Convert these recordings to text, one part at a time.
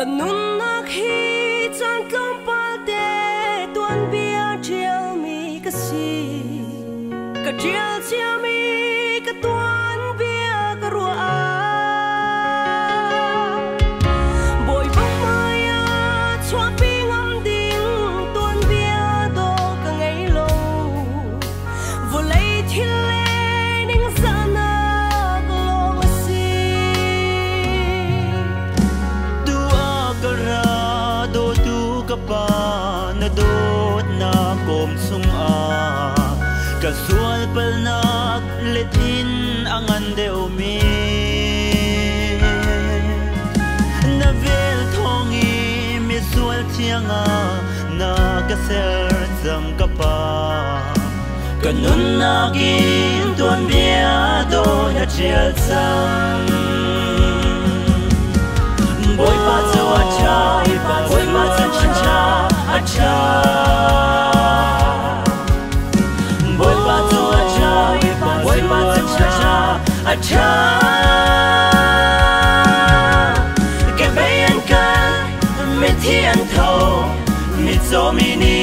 cần nun nắc hi chan tlom pal te tuan bia chial mi ka si ka chial chia mi ka tuan bia ka rua bồi bông maya xóa pi ngâm đinh tuan bia do ka ngày lâu vô lấy thiên lệ ninh sana lo ma si dua ka ra do tu ka pa na dot na kom sung a ka sual pal nak letin angan deu mi na vel thongi mi sual chianga na ka ser zam ka pa ka nun na gin tuan bia do na chial sang boy pa zo acha boy pa zo cha acha boy pa zo acha boy pa zo cha acha ke bayan ka mi thian tho mi zo mi ni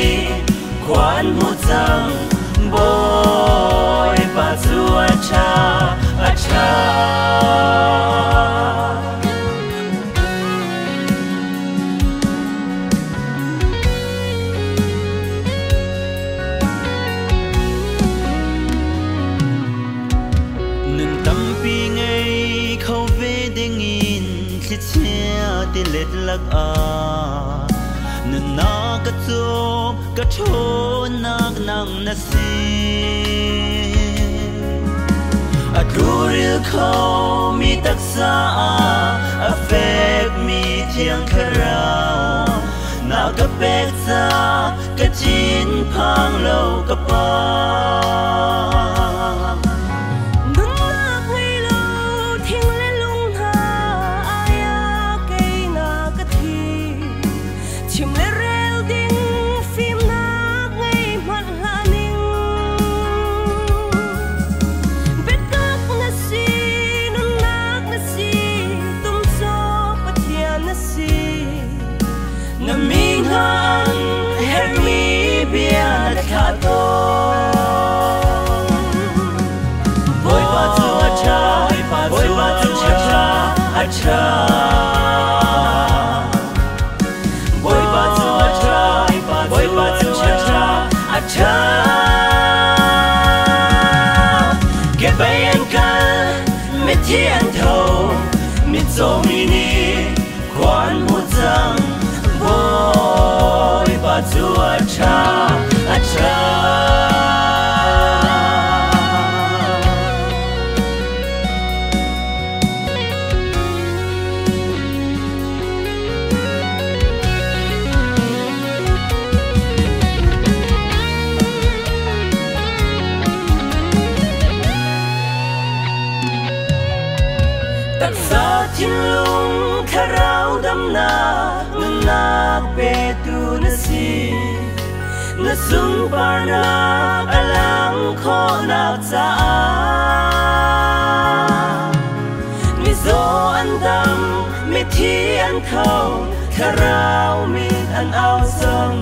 kwan mu chang boy pa zo acha acha ti let lak a na na ka chop ka thon nak nang na si a duril kho mi tak sa a fek mi thiang kharao na ka pek sa ka chin phang lo ka pa acha boy pa zo acha boy pa zo acha acha ke bayan ka mi thian tho mi zo mi ni kwan mu chang boy pa zo acha acha tak sa thiên lung kharao dam na na pe tu na si na sung par na alang kho na cha mi zo an dam mi thi an thau kharao mi an ao sang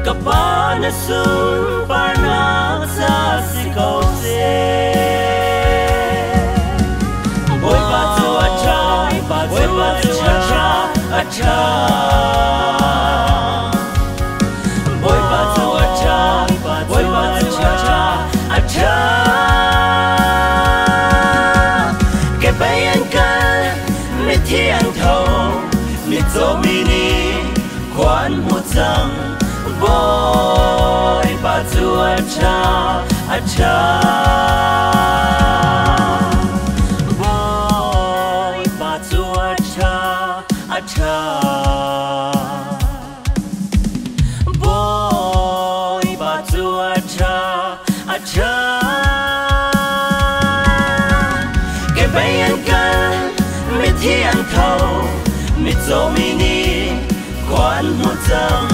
ka pa na sung par na sa si ko se boy pa zo acha boy pa zo acha acha boy pa zo acha boy pa zo acha acha ke bayan ka mi thian tho mi zo mi ni kwan mu chang boy pa zo acha acha acha boy pa zo acha acha ke bayan ka mi thian tho mi zo mi ni kwan mu chang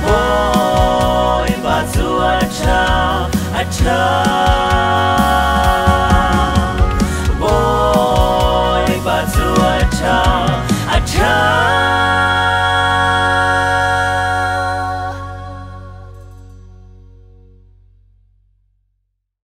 boy pa zo acha acha